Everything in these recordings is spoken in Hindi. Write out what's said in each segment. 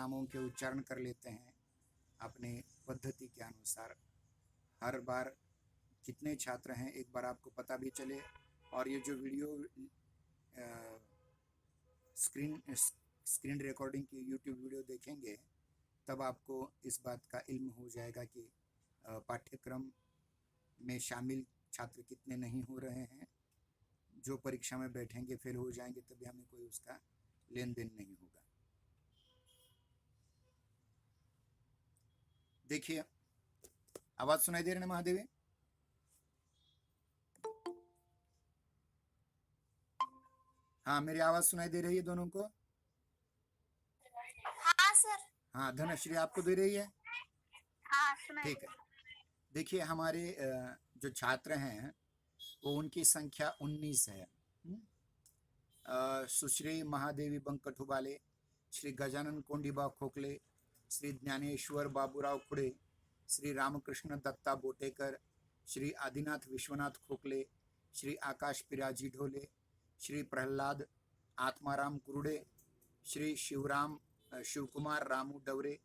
नामों के उच्चारण कर लेते हैं अपने पद्धति के अनुसार। हर बार कितने छात्र हैं एक बार आपको पता भी चले, और ये जो वीडियो स्क्रीन रिकॉर्डिंग की यूट्यूब वीडियो देखेंगे तब आपको इस बात का इल्म हो जाएगा कि पाठ्यक्रम में शामिल छात्र कितने नहीं हो रहे हैं। जो परीक्षा में बैठेंगे फेल हो जाएंगे तभी हमें कोई उसका लेन देन नहीं होगा। देखिए, आवाज सुनाई दे रही है महादेवी? हाँ, मेरी आवाज सुनाई दे रही है दोनों को? हाँ सर। हाँ, धनश्री आपको दे रही है? हाँ सुनाई ठीक है। देखिए, हमारे जो छात्र हैं वो उनकी संख्या 19 है। सुश्री महादेवी बंकठुबाले, श्री गजानन कोंडीबा खोखले, श्री ज्ञानेश्वर बाबूराव खुड़े, श्री रामकृष्ण दत्ता बोटेकर, श्री आदिनाथ विश्वनाथ खोखले, श्री आकाश पिराजी ढोले, श्री प्रहलाद आत्माराम कुरुड़े, श्री शिवकुमार रामू डवरे,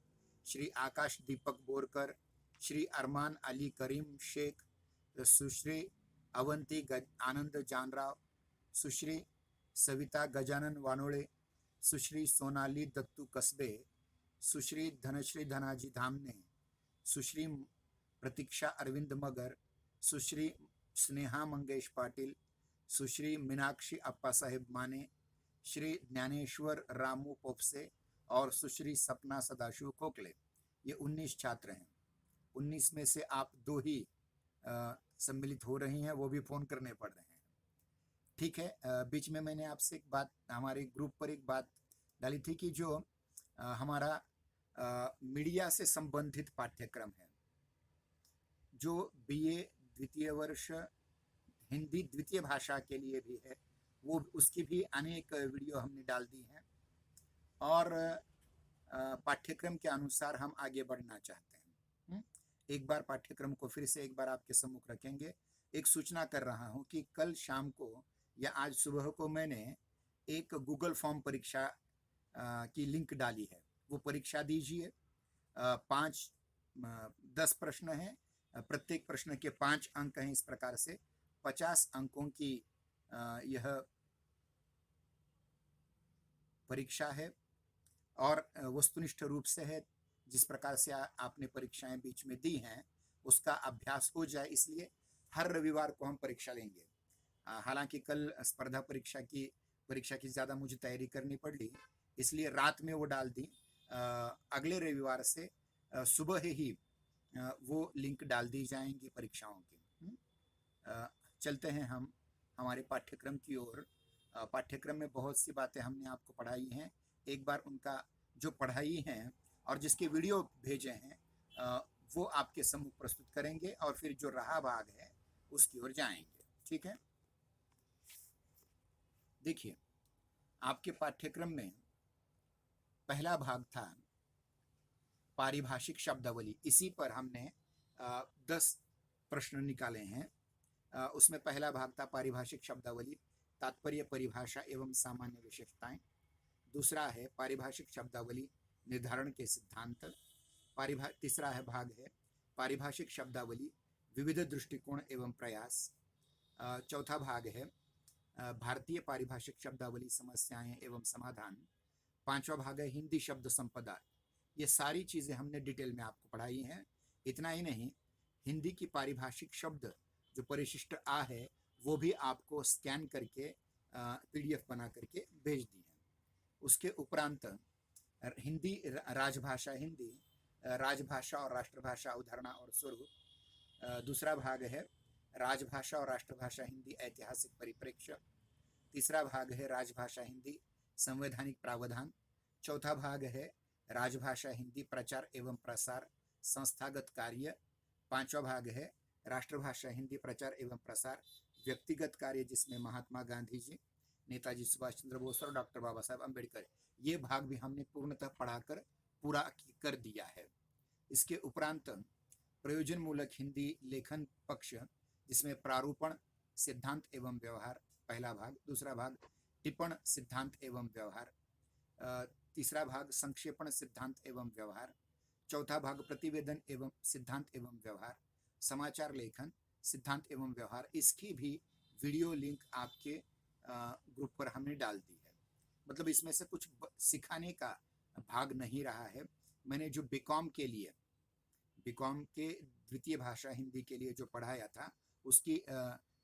श्री आकाश दीपक बोरकर, श्री अरमान अली करीम शेख, सुश्री अवंती आनंद जानराव, सुश्री सविता गजानन वानोळे, सुश्री सोनाली दत्तू कसबे, सुश्री धनश्री धनाजी धामने, सुश्री प्रतीक्षा अरविंद मगर, सुश्री स्नेहा मंगेश पाटिल, सुश्री मीनाक्षी अप्पा साहेब माने, श्री ज्ञानेश्वर रामू पोपसे और सुश्री सपना सदाशिव खोखले। ये 19 छात्र हैं। 19 में से आप 2 ही सम्मिलित हो रही हैं, वो भी फोन करने पड़ रहे हैं। ठीक है। बीच में मैंने आपसे एक बात, हमारे ग्रुप पर एक बात डाली थी कि जो हमारा मीडिया से संबंधित पाठ्यक्रम है, जो बीए द्वितीय वर्ष हिंदी द्वितीय भाषा के लिए भी है, वो उसकी भी अनेक वीडियो हमने डाल दी हैं, और पाठ्यक्रम के अनुसार हम आगे बढ़ना चाहते हैं। एक बार पाठ्यक्रम को फिर से एक बार आपके सम्मुख रखेंगे। एक सूचना कर रहा हूं कि कल शाम को या आज सुबह को मैंने एक गूगल फॉर्म परीक्षा की लिंक डाली है। वो परीक्षा दीजिए। 10 प्रश्न हैं, प्रत्येक प्रश्न के 5 अंक हैं। इस प्रकार से 50 अंकों की यह परीक्षा है, और वस्तुनिष्ठ रूप से है। जिस प्रकार से आपने परीक्षाएं बीच में दी हैं उसका अभ्यास हो जाए, इसलिए हर रविवार को हम परीक्षा लेंगे। हालांकि कल स्पर्धा परीक्षा की ज़्यादा मुझे तैयारी करनी पड़ी, इसलिए रात में वो डाल दी। अगले रविवार से सुबह ही वो लिंक डाल दी जाएंगी परीक्षाओं की। चलते हैं हम हमारे पाठ्यक्रम की ओर। पाठ्यक्रम में बहुत सी बातें हमने आपको पढ़ाई हैं। एक बार उनका जो पढ़ाई हैं और जिसके वीडियो भेजे हैं वो आपके सम्मुख प्रस्तुत करेंगे, और फिर जो रहा भाग है उसकी ओर जाएंगे। ठीक है। देखिए, आपके पाठ्यक्रम में पहला भाग था पारिभाषिक शब्दावली। इसी पर हमने 10 प्रश्न निकाले हैं। उसमें पहला भाग था पारिभाषिक शब्दावली, तात्पर्य, परिभाषा एवं सामान्य विशेषताएं। दूसरा है पारिभाषिक शब्दावली, निर्धारण के सिद्धांत। तीसरा है भाग है पारिभाषिक शब्दावली, विविध दृष्टिकोण एवं प्रयास। चौथा भाग है भारतीय पारिभाषिक शब्दावली, समस्याएं एवं समाधान। पांचवा भाग है हिंदी शब्द संपदा। ये सारी चीजें हमने डिटेल में आपको पढ़ाई हैं। इतना ही नहीं, हिंदी की पारिभाषिक शब्द जो परिशिष्ट आ है वो भी आपको स्कैन करके PDF बना करके भेज दी है। उसके उपरांत हिंदी राजभाषा हिंदी, राजभाषा और राष्ट्रभाषा अवधारणा और स्वरूप। दूसरा भाग है राजभाषा और राष्ट्रभाषा हिंदी, ऐतिहासिक परिप्रेक्ष्य। तीसरा भाग है राजभाषा हिंदी, संवैधानिक प्रावधान। चौथा भाग है राजभाषा हिंदी, प्रचार एवं प्रसार, संस्थागत कार्य। पांचवा भाग है राष्ट्रभाषा हिंदी, प्रचार एवं प्रसार, व्यक्तिगत कार्य, जिसमें महात्मा गांधी जी, नेताजी सुभाष चंद्र बोस और डॉक्टर बाबा साहब अम्बेडकर, ये भाग भी हमने पूर्णतः पढ़ाकर पूरा कर दिया है। इसके उपरांत प्रयोजन मूलक हिंदी लेखन पक्ष, जिसमें प्रारूपण, सिद्धांत एवं व्यवहार, पहला भाग। दूसरा भाग टिप्पण, सिद्धांत एवं व्यवहार। तीसरा भाग संक्षेपण सिद्धांत एवं व्यवहार, चौथा भाग प्रतिवेदन एवं सिद्धांत एवं व्यवहार, समाचार लेखन सिद्धांत एवं व्यवहार। इसकी भी वीडियो लिंक आपके ग्रुप पर हमने डाल दी है। मतलब इसमें से कुछ सिखाने का भाग नहीं रहा है। मैंने जो बीकॉम के लिए, बीकॉम के द्वितीय भाषा हिंदी के लिए जो पढ़ाया था उसकी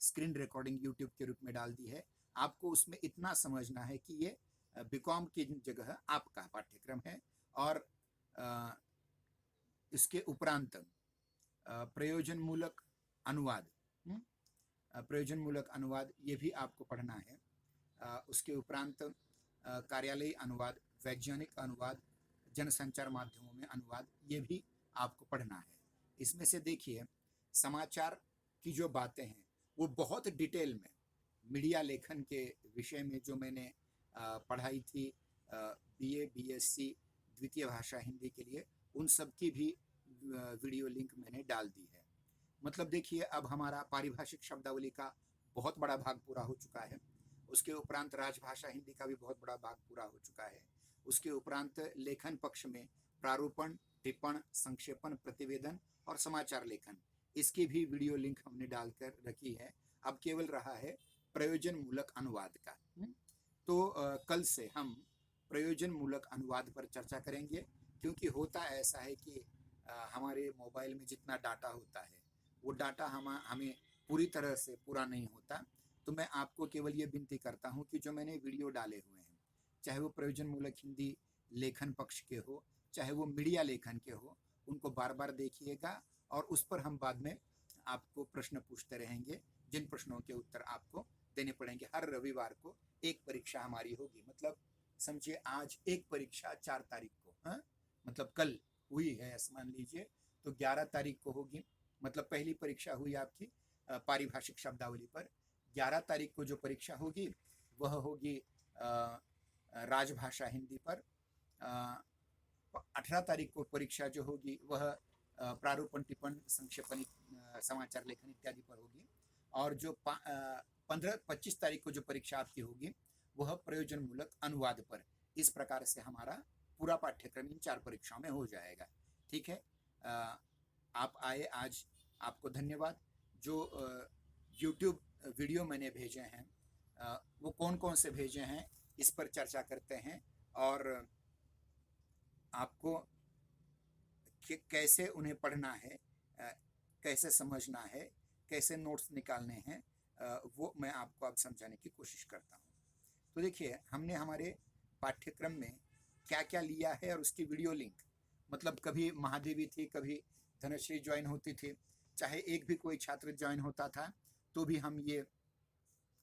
स्क्रीन रिकॉर्डिंग यूट्यूब के रूप में डाल दी है। आपको उसमें इतना समझना है कि ये बीकॉम की जगह आपका पाठ्यक्रम है। और इसके उपरांत प्रयोजनमूलक अनुवाद, प्रयोजनमूलक अनुवाद ये भी आपको पढ़ना है। उसके उपरांत कार्यालयी अनुवाद, वैज्ञानिक अनुवाद, जनसंचार माध्यमों में अनुवाद, ये भी आपको पढ़ना है। इसमें से देखिए समाचार की जो बातें हैं वो बहुत डिटेल में मीडिया लेखन के विषय में जो मैंने पढ़ाई थी बीए, बीएससी द्वितीय भाषा हिंदी के लिए, उन सब की भी वीडियो लिंक मैंने डाल दी है। मतलब देखिए अब हमारा पारिभाषिक शब्दावली का बहुत बड़ा भाग पूरा हो चुका है। उसके उपरांत राजभाषा हिंदी का भी बहुत बड़ा भाग पूरा हो चुका है। उसके उपरांत लेखन पक्ष में प्रारूपण, टिप्पण, संक्षेपण, प्रतिवेदन और समाचार लेखन, इसकी भी वीडियो लिंक हमने डालकर रखी है। अब केवल रहा है प्रयोजन मूलक अनुवाद का। तो कल से हम प्रयोजन मूलक अनुवाद पर चर्चा करेंगे, क्योंकि होता ऐसा है कि हमारे मोबाइल में जितना डाटा होता है वो डाटा हमें पूरी तरह से पूरा नहीं होता। तो मैं आपको केवल ये विनती करता हूँ कि जो मैंने वीडियो डाले हुए हैं, चाहे वो प्रयोजन मूलक हिंदी लेखन पक्ष के हो, चाहे वो मीडिया लेखन के हो, उनको बार बार देखिएगा और उस पर हम बाद में आपको प्रश्न पूछते रहेंगे, जिन प्रश्नों के उत्तर आपको देने पड़ेंगे। हर रविवार को एक परीक्षा हमारी होगी। मतलब समझिए आज एक परीक्षा 4 तारीख को, मतलब कल हुई है मान लीजिए, तो 11 तारीख को होगी। मतलब पहली परीक्षा हुई आपकी पारिभाषिक शब्दावली पर। 11 तारीख को जो परीक्षा होगी वह होगी राजभाषा हिंदी पर। 18 तारीख को परीक्षा जो होगी वह प्रारूपण, टिप्पण, संक्षेपण, समाचार लेखन इत्यादि पर होगी। और जो 25 तारीख को जो परीक्षा आपकी होगी वह प्रयोजन मूलक अनुवाद पर। इस प्रकार से हमारा पूरा पाठ्यक्रम इन 4 परीक्षाओं में हो जाएगा। ठीक है, आप आए आज, आपको धन्यवाद। जो YouTube वीडियो मैंने भेजे हैं वो कौन कौन से भेजे हैं इस पर चर्चा करते हैं, और आपको कैसे उन्हें पढ़ना है, कैसे समझना है, कैसे नोट्स निकालने हैं, वो मैं आपको अब समझाने की कोशिश करता हूँ। तो देखिए हमने हमारे पाठ्यक्रम में क्या क्या लिया है और उसकी वीडियो लिंक, मतलब कभी महादेवी थी, कभी धनश्री ज्वाइन होती थी, चाहे एक भी कोई छात्र ज्वाइन होता था तो भी हम ये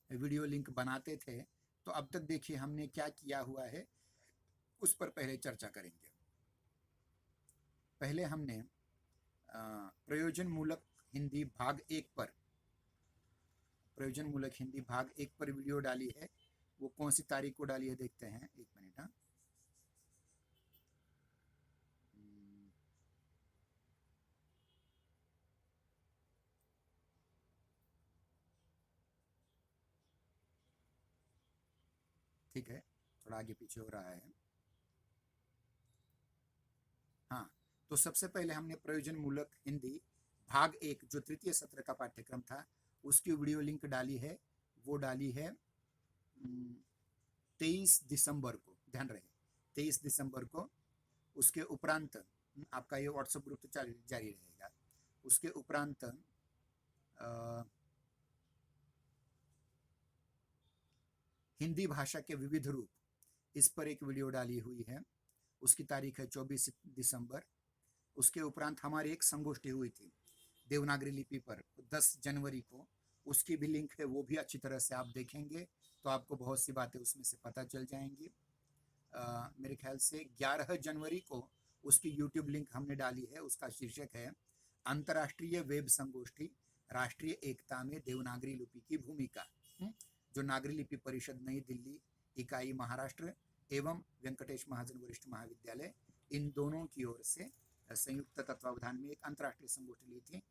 वीडियो लिंक बनाते थे। तो अब तक देखिए हमने क्या किया हुआ है उस पर पहले चर्चा करेंगे। पहले हमने प्रयोजन मूलक हिंदी भाग 1 पर, प्रयोजन मूलक हिंदी भाग 1 पर वीडियो डाली है। वो कौन सी तारीख को डाली है देखते हैं, एक मिनट। हाँ, ठीक है, थोड़ा आगे पीछे हो रहा है। हाँ, तो सबसे पहले हमने प्रयोजन मूलक हिंदी भाग 1 जो तृतीय सत्र का पाठ्यक्रम था उसकी वीडियो लिंक डाली है। वो डाली है 23 दिसंबर को, ध्यान रहे 23 दिसंबर को। उसके उपरांत आपका ये व्हाट्सएप ग्रुप तो जारी रहेगा। उसके उपरांत हिंदी भाषा के विविध रूप, इस पर एक वीडियो डाली हुई है। उसकी तारीख है 24 दिसंबर। उसके उपरांत हमारी एक संगोष्ठी हुई थी देवनागरी लिपि पर 10 जनवरी को, उसकी भी लिंक है। वो भी अच्छी तरह से आप देखेंगे तो आपको बहुत सी बातें उसमें से पता चल जाएंगी। मेरे ख्याल से 11 जनवरी को उसकी यूट्यूब लिंक हमने डाली है। उसका शीर्षक है अंतर्राष्ट्रीय वेब संगोष्ठी राष्ट्रीय एकता में देवनागरी लिपि की भूमिका, जो नागरी लिपि परिषद नई दिल्ली इकाई महाराष्ट्र एवं वेंकटेश महाजन वरिष्ठ महाविद्यालय, इन दोनों की ओर से संयुक्त तत्वावधान में एक अंतर्राष्ट्रीय संगोष्ठी ली थी।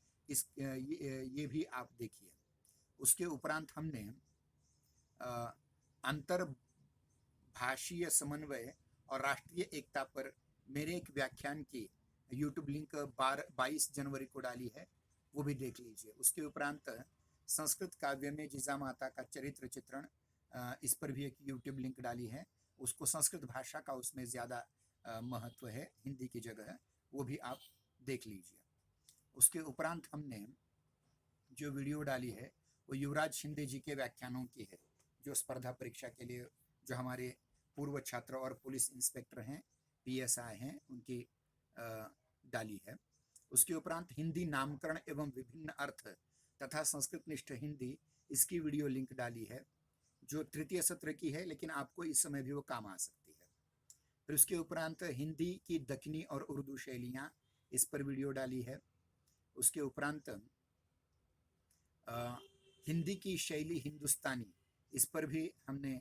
ये भी आप देखिए। उसके उपरांत हमने अंतर भाषीय समन्वय और राष्ट्रीय एकता पर मेरे एक व्याख्यान की यूट्यूब लिंक 22 जनवरी को डाली है, वो भी देख लीजिए। उसके उपरांत संस्कृत काव्य में जिजामाता का चरित्र चित्रण, इस पर भी एक यूट्यूब लिंक डाली है। उसको संस्कृत भाषा का उसमें ज़्यादा महत्व है हिंदी की जगह, वो भी आप देख लीजिए। उसके उपरांत हमने जो वीडियो डाली है वो युवराज शिंदे जी के व्याख्यानों की है, जो स्पर्धा परीक्षा के लिए जो हमारे पूर्व छात्र और पुलिस इंस्पेक्टर हैं, PSI हैं, उनकी डाली है। उसके उपरांत हिंदी नामकरण एवं विभिन्न अर्थ तथा संस्कृत निष्ठ हिंदी, इसकी वीडियो लिंक डाली है, जो तृतीय सत्र की है, लेकिन आपको इस समय भी वो काम आ सकती है। फिर उसके उपरांत हिंदी की दक्षिणी और उर्दू शैलियाँ, इस पर वीडियो डाली है। उसके उपरांत हिंदी की शैली हिंदुस्तानी, इस पर भी हमने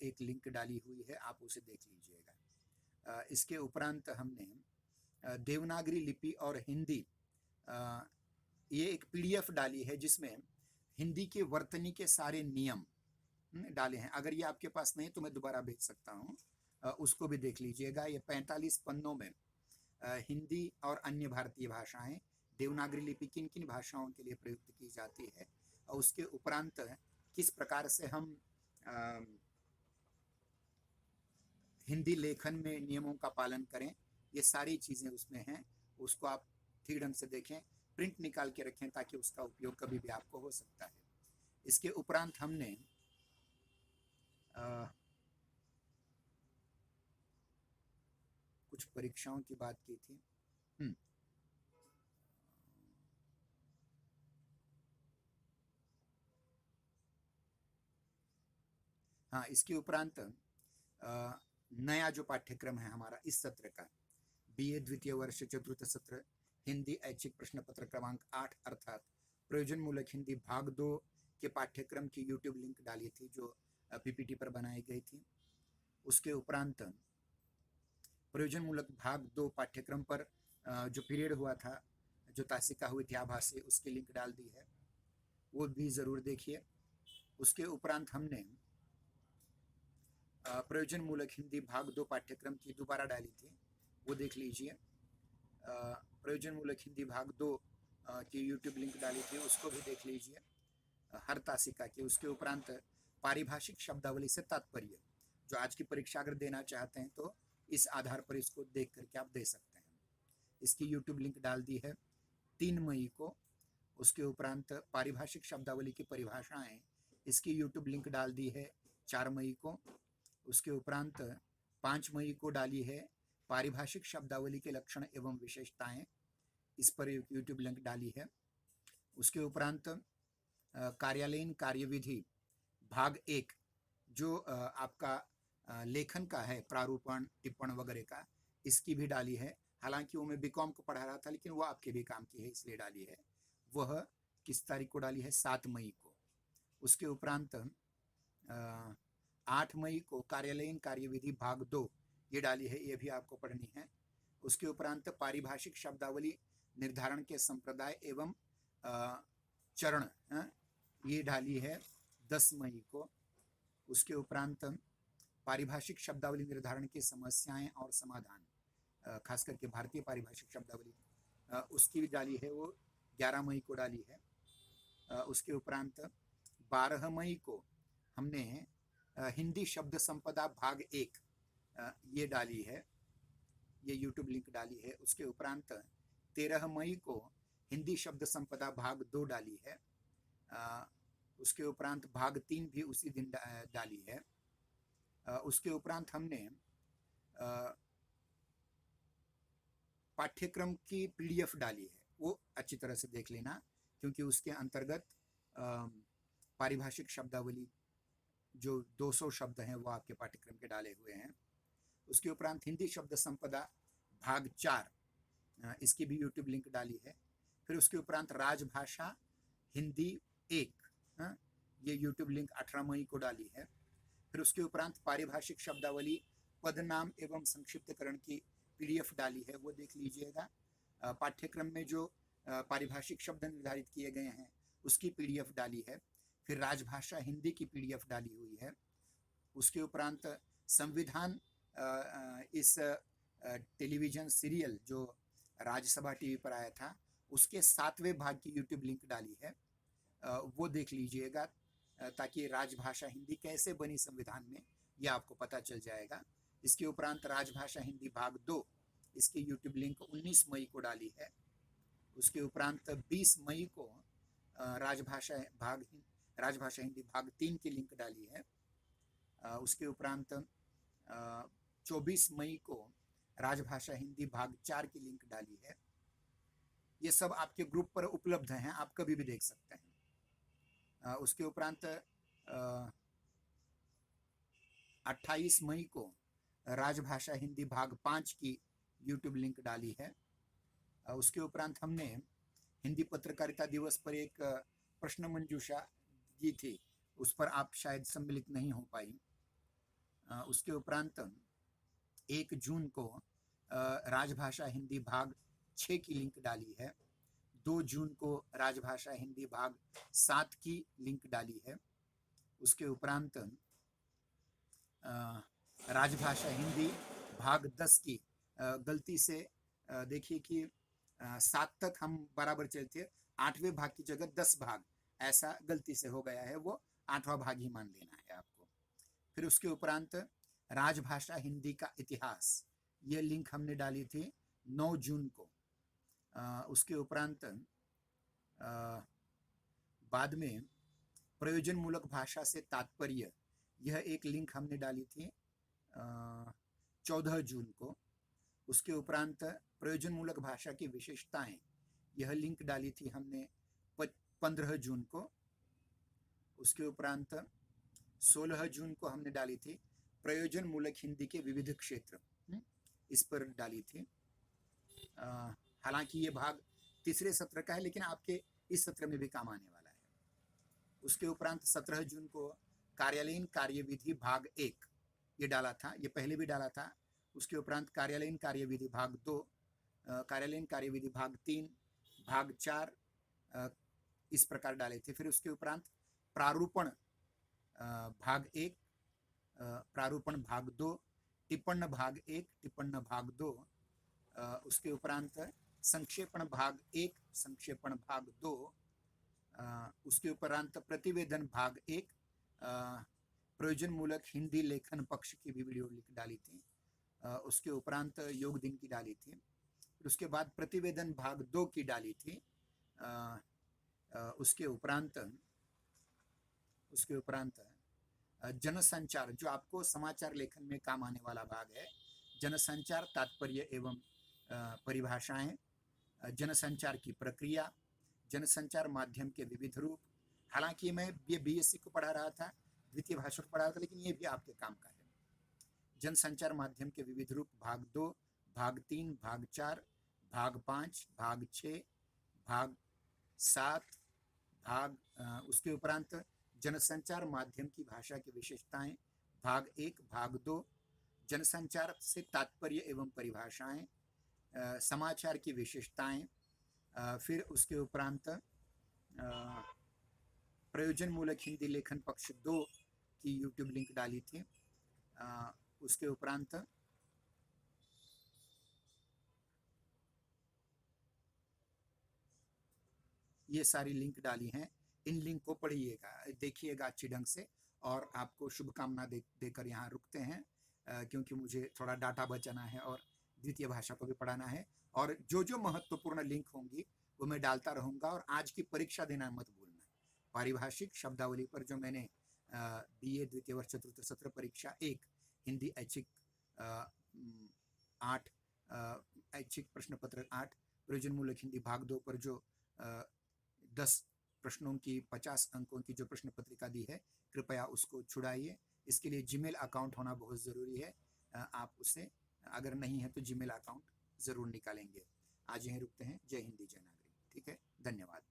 एक लिंक डाली हुई है, आप उसे देख लीजिएगा। इसके उपरांत हमने देवनागरी लिपि और हिंदी, ये एक PDF डाली है जिसमें हिंदी के वर्तनी के सारे नियम डाले हैं। अगर ये आपके पास नहीं तो मैं दोबारा भेज सकता हूँ, उसको भी देख लीजिएगा। ये 45 पन्नों में हिंदी और अन्य भारतीय भाषाएं, देवनागरी लिपि किन किन भाषाओं के लिए प्रयुक्त की जाती है, और उसके उपरांत किस प्रकार से हम हिंदी लेखन में नियमों का पालन करें, ये सारी चीज़ें उसमें हैं। उसको आप ठीक ढंग से देखें, प्रिंट निकाल के रखें, ताकि उसका उपयोग कभी भी आपको हो सकता है। इसके उपरांत हमने कुछ परीक्षाओं की बात की थी। हाँ, इसके उपरांत नया जो पाठ्यक्रम है हमारा इस सत्र का, BA द्वितीय वर्ष चतुर्थ सत्र हिंदी ऐच्छिक प्रश्न पत्र क्रमांक 8 अर्थात प्रयोजन मूलक हिंदी भाग 2 के पाठ्यक्रम की यूट्यूब लिंक डाली थी, जो PPT पर बनाई गई थी। उसके उपरांत प्रयोजन मूलक भाग 2 पाठ्यक्रम पर जो पीरियड हुआ था, जो तासिका हुई थी आभासी, उसकी लिंक डाल दी है, वो भी ज़रूर देखिए। उसके उपरांत हमने प्रयोजन मूलक हिंदी भाग 2 पाठ्यक्रम की दोबारा डाली थी, वो देख लीजिए। प्रयोजन मूलक हिंदी भाग 2 की यूट्यूब लिंक डाली थी, उसको भी देख लीजिए, हर तासिका की। उसके उपरांत पारिभाषिक शब्दावली से तात्पर्य, जो आज की परीक्षा अगर देना चाहते हैं तो इस आधार पर इसको देख करके आप दे सकते हैं। इसकी यूट्यूब लिंक डाल दी है 3 मई को। उसके उपरांत पारिभाषिक शब्दावली की परिभाषाएं, इसकी यूट्यूब लिंक डाल दी है 4 मई को। उसके उपरांत 5 मई को डाली है पारिभाषिक शब्दावली के लक्षण एवं विशेषताएं, इस पर यूट्यूब लिंक डाली है। उसके उपरांत कार्यालयीन कार्यविधि भाग 1, जो आपका लेखन का है, प्रारूपण टिप्पण वगैरह का, इसकी भी डाली है। हालांकि वो मैं BCom को पढ़ा रहा था, लेकिन वो आपके भी काम की है, इसलिए डाली है। वह किस तारीख को डाली है? 7 मई को। उसके उपरांत 8 मई को कार्यालयीन कार्यविधि भाग 2, ये डाली है, ये भी आपको पढ़नी है। उसके उपरांत पारिभाषिक शब्दावली निर्धारण के संप्रदाय एवं चरण, ये डाली है 10 मई को। उसके उपरांत पारिभाषिक शब्दावली निर्धारण की समस्याएं और समाधान, खास करके भारतीय पारिभाषिक शब्दावली, उसकी भी डाली है, वो 11 मई को डाली है। उसके उपरांत 12 मई को हमने हिंदी शब्द संपदा भाग 1, ये डाली है, ये यूट्यूब लिंक डाली है। उसके उपरांत 13 मई को हिंदी शब्द संपदा भाग 2 डाली है। उसके उपरांत भाग 3 भी उसी दिन डाली है। उसके उपरांत हमने पाठ्यक्रम की PDF डाली है, वो अच्छी तरह से देख लेना, क्योंकि उसके अंतर्गत पारिभाषिक शब्दावली जो 200 शब्द हैं वो आपके पाठ्यक्रम के डाले हुए हैं। उसके उपरांत हिंदी शब्द संपदा भाग 4, इसकी भी यूट्यूब लिंक डाली है। फिर उसके उपरांत राजभाषा हिंदी 1, ये यूट्यूब लिंक 18 मई को डाली है। फिर उसके उपरांत पारिभाषिक शब्दावली पदनाम एवं संक्षिप्तकरण की PDF डाली है, वो देख लीजिएगा। पाठ्यक्रम में जो पारिभाषिक शब्द निर्धारित किए गए हैं उसकी PDF डाली है। फिर राजभाषा हिंदी की PDF डाली हुई है। उसके उपरांत संविधान इस टेलीविज़न सीरियल जो राज्यसभा टीवी पर आया था, उसके 7वें भाग की यूट्यूब लिंक डाली है। वो देख लीजिएगा, ताकि राजभाषा हिंदी कैसे बनी संविधान में, यह आपको पता चल जाएगा। इसके उपरांत राजभाषा हिंदी भाग 2, इसकी यूट्यूब लिंक 19 मई को डाली है। उसके उपरांत 20 मई को राजभाषा हिंदी भाग 3 की लिंक डाली है। उसके उपरांत 24 मई को राजभाषा हिंदी भाग 4 की लिंक डाली है। ये सब आपके ग्रुप पर उपलब्ध हैं, आप कभी भी देख सकते हैं। उसके उपरांत 28 मई को राजभाषा हिंदी भाग 5 की यूट्यूब लिंक डाली है। उसके उपरांत हमने हिंदी पत्रकारिता दिवस पर एक प्रश्न मंजूषा की थी, उस पर आप शायद सम्मिलित नहीं हो पाई। उसके उपरांत 1 जून को राजभाषा हिंदी भाग 6 की लिंक डाली है। 2 जून को राजभाषा हिंदी भाग 7 की लिंक डाली है। उसके उपरांत राजभाषा हिंदी भाग 10 की गलती से देखिए कि 7 तक हम बराबर चलते, 8वें भाग की जगह 10 भाग ऐसा गलती से हो गया है, वो 8वां भाग ही मान लेना है आपको। फिर उसके उपरांत राजभाषा हिंदी का इतिहास, ये लिंक हमने डाली थी 9 जून को। उसके उपरांत बाद में प्रयोजनमूलक भाषा से तात्पर्य, यह एक लिंक हमने डाली थी 14 जून को। उसके उपरांत प्रयोजनमूलक भाषा की विशेषताएं, यह लिंक डाली थी हमने 15 जून को। उसके उपरांत 16 जून को हमने डाली थी प्रयोजनमूलक हिंदी के विविध क्षेत्र, इस पर डाली थी। हालांकि ये भाग तीसरे सत्र का है, लेकिन आपके इस सत्र में भी काम आने वाला है। उसके उपरांत 17 जून को कार्यालयीन कार्यविधि भाग 1 ये डाला था, ये पहले भी डाला था। उसके उपरांत कार्यालयीन कार्यविधि भाग 2, कार्यालयीन कार्यविधि भाग 3, भाग 4 इस प्रकार डाले थे। फिर उसके उपरांत प्रारूपण भाग 1, प्रारूपण भाग 2, टिप्पण भाग 1, टिप्पण भाग 2, उसके उपरांत संक्षेपण भाग 1, संक्षेपण भाग 2, उसके उपरांत प्रतिवेदन भाग 1, प्रयोजनमूलक हिंदी लेखन पक्ष की भी वीडियो लिंक डाली थी। उसके उपरांत योग दिन की डाली थी। फिर उसके बाद प्रतिवेदन भाग 2 की डाली थी। उसके उपरांत जनसंचार, जो आपको समाचार लेखन में काम आने वाला भाग है, जनसंचार तात्पर्य एवं परिभाषाएं, जनसंचार की प्रक्रिया, जनसंचार माध्यम के विविध रूप। हालांकि मैं ये बीएससी को पढ़ा रहा था, द्वितीय भाषा को पढ़ा रहा था, लेकिन ये भी आपके काम का है। जनसंचार माध्यम के विविध रूप भाग 2, भाग 3, भाग 4, भाग 5, भाग 6, भाग 7, उसके उपरांत जनसंचार माध्यम की भाषा की विशेषताएं भाग 1, भाग 2, जनसंचार से तात्पर्य एवं परिभाषाएं, समाचार की विशेषताएं। फिर उसके उपरांत प्रयोजनमूलक हिंदी लेखन पक्ष 2 की यूट्यूब लिंक डाली थी। उसके उपरांत ये सारी लिंक डाली हैं। इन लिंक को पढ़िएगा, देखिएगा अच्छी ढंग से, और आपको शुभकामना देकर यहाँ रुकते हैं, क्योंकि मुझे थोड़ा डाटा बचाना है और द्वितीय भाषा को भी पढ़ाना है। और जो जो महत्वपूर्ण लिंक होंगी वो मैं डालता रहूँगा। और आज की परीक्षा देना मत भूलना। पारिभाषिक शब्दावली पर जो मैंने बीए द्वितीय वर्ष चतुर्थ सत्र परीक्षा 1 हिंदी ऐच्छिक 8 ऐच्छिक प्रश्न पत्र 8 प्रयोजनमूलक हिंदी भाग 2 पर जो 10 प्रश्नों की 50 अंकों की जो प्रश्न पत्रिका दी है, कृपया उसको छुड़ाइए। इसके लिए जीमेल अकाउंट होना बहुत ज़रूरी है। आप उसे अगर नहीं है तो जीमेल अकाउंट ज़रूर निकालेंगे। आज यहीं रुकते हैं। जय हिंदी जय नागरिक। ठीक है, धन्यवाद।